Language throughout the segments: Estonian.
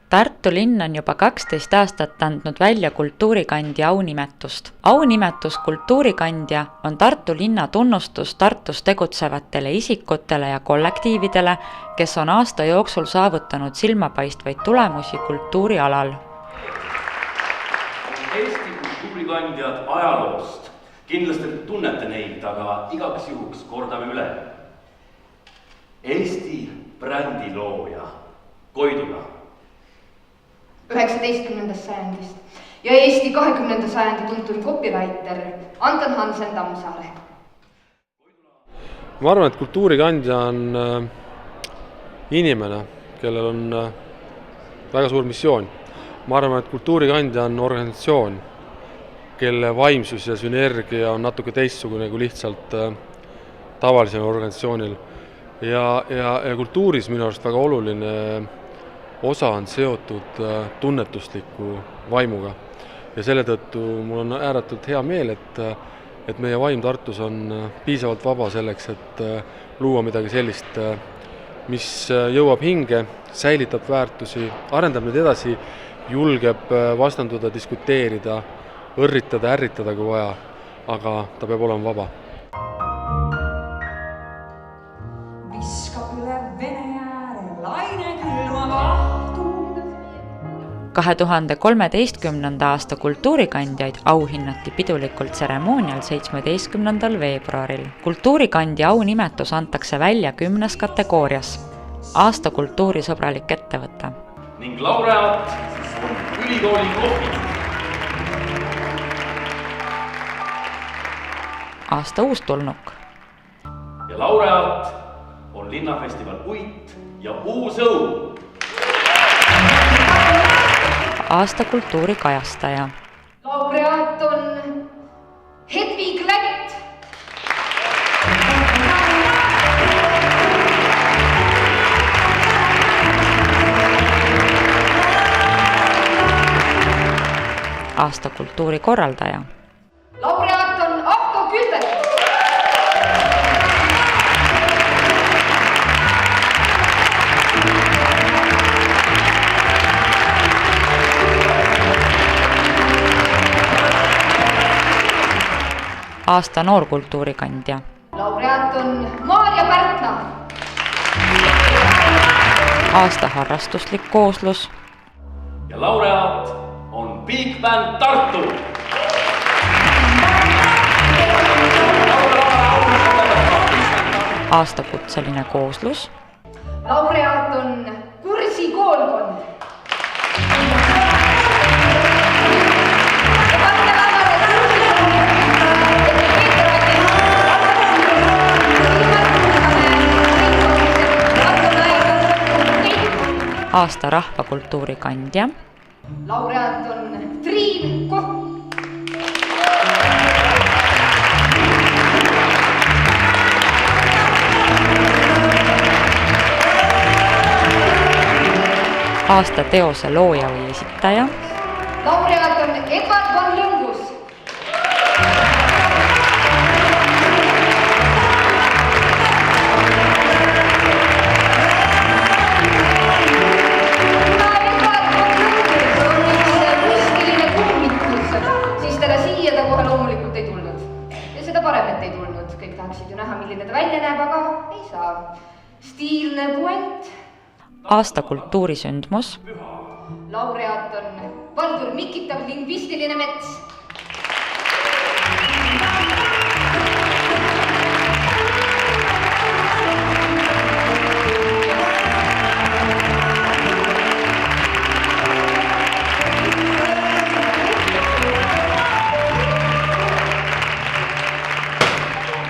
Tartu linn on juba 12 aastat andnud välja kultuurikandja aunimetust. Aunimetus kultuurikandja on Tartu linna tunnustus Tartus tegutsevatele isikutele ja kollektiividele, kes on aasta jooksul saavutanud silmapaistvaid tulemusi kultuurialal. Eesti kultuurikandjad ajaloost. Kindlasti tunnete neid, aga igaks juhuks kordame üle. Eesti brändi looja Koidula 19. sajandist ja Eesti 20. sajandi tuntud copywriter Anton Hansen Tammsaare. Ma arvan, et kultuurikandja on inimene, kellel on väga suur missioon. Ma arvan, et kultuurikandja on organisatsioon, kelle vaimsus ja sünergia on natuke teistsugune kui lihtsalt tavalisel organisatsioonil. Ja kultuuris minu arust väga oluline osa on seotud tunnetusliku vaimuga. Ja selle tõttu mul on ääretult hea meel, et meie vaim Tartus on piisavalt vaba selleks, et luua midagi sellist, mis jõuab hinge, säilitab väärtusi, arendab neid edasi, julgeb vastanduda, diskuteerida, õrritada, ärritada kui vaja, aga ta peab olema vaba. Viskab üle Vene ääre laine külma vahtu. 2013. aasta kultuurikandjaid auhinnati pidulikult tseremoonial 17. veebruaril. Kultuurikandja aunimetus antakse välja 10 kategoorias. Aasta kultuurisõbralik ettevõte. Ning laureaat on ülikooli kohvik. Aasta uustulnuk. Ja laureaat on linnafestival Uit ja Uus Õu. Aasta kultuurikajastaja. Laureaat on Hedvig Lätt. Aasta kultuurikorraldaja. Laureaat on Ahto Külvet. Aasta noorkultuurikandja. Laureaat on Maarja Pärtna. Aasta harrastuslik kooslus. Ja laureaat on Big Band Tartu. Aasta kutseline kooslus. Laureaat on Kursi koolkond. Aasta rahvakultuuri kandja. Laureaat on Triin Kokk. Aasta teose looja või esitaja. Laureaat on Edvard von Lõngus. Stiilne puent. Aasta kultuurisündmus. Laureaat on Valdur Mikitav lingvistiline mets.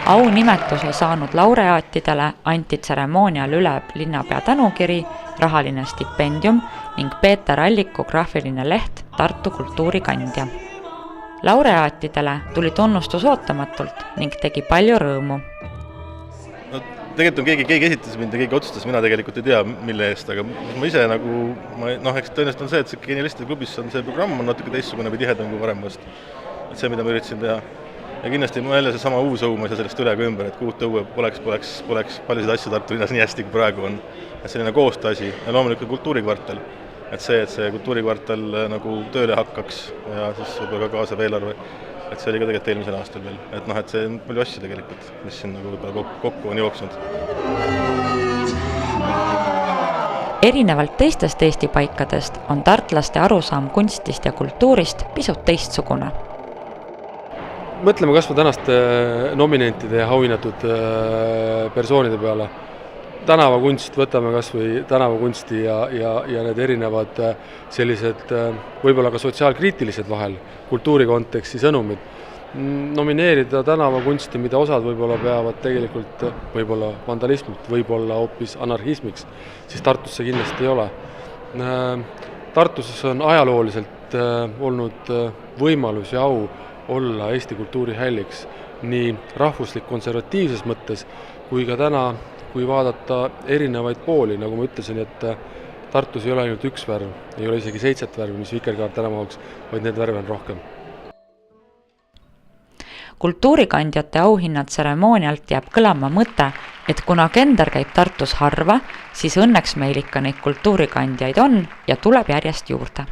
Aunimetuse saanud laureaatidele anti tseremoonial üle linnapea tänukiri, rahaline stipendium ning Peeter Alliku graafiline leht Tartu kultuurikandja. Laureaatidele tuli tunnustus ootamatult ning tegi palju rõõmu. No, tegelikult on keegi esitas mind ja keegi otsustas, mina tegelikult ei tea, mille eest, aga ma ise eks tõenäoliselt on see, et see Genialistide klubis on see programm on natuke teistsugune või tihedam kui varem vast. Et see, mida ma üritasin teha. Ja kindlasti mul jälle see sama uus õu, ma ei saa sellest üle ka ümber, et kui uut õue poleks paljusid asju Tartu linnas nii hästi kui praegu on. Et selline koostöö asi ja loomulikult kultuurikvartal. et see kultuurikvartal nagu tööle hakkaks ja siis võib-olla ka kaasav eelarve, et see oli ka tegelikult eelmisel aastal veel, et noh, et see on palju asju tegelikult, mis siin nagu võib-olla kokku on jooksnud. Erinevalt teistest Eesti paikadest on tartlaste arusaam kunstist ja kultuurist pisut teistsugune. Mõtleme kas või tänaste nominentide ja auhinnatud persoonide peale. Tänavakunst, võtame kas või tänavakunsti ja need erinevad sellised võib-olla ka sotsiaalkriitilised vahel kultuuri konteksti sõnumid. Nomineerida tänavakunsti, mida osad võib-olla peavad tegelikult võib-olla vandalismiks, võib-olla hoopis anarhismiks, siis Tartus see kindlasti ei ole. Tartus on ajalooliselt olnud võimalus ja au olla Eesti kultuurihälliks nii rahvuslik konservatiivses mõttes kui ka täna, kui vaadata erinevaid pooli, nagu ma ütlesin, et Tartus ei ole ainult üks värv, ei ole isegi 7 värvi, mis Vikerkaar tänava oleks, vaid need värve on rohkem. Kultuurikandjate auhinnad tseremoonialt jääb kõlama mõte, et kuna gender käib Tartus harva, siis õnneks meil ikka neid kultuurikandjaid on ja tuleb järjest juurde.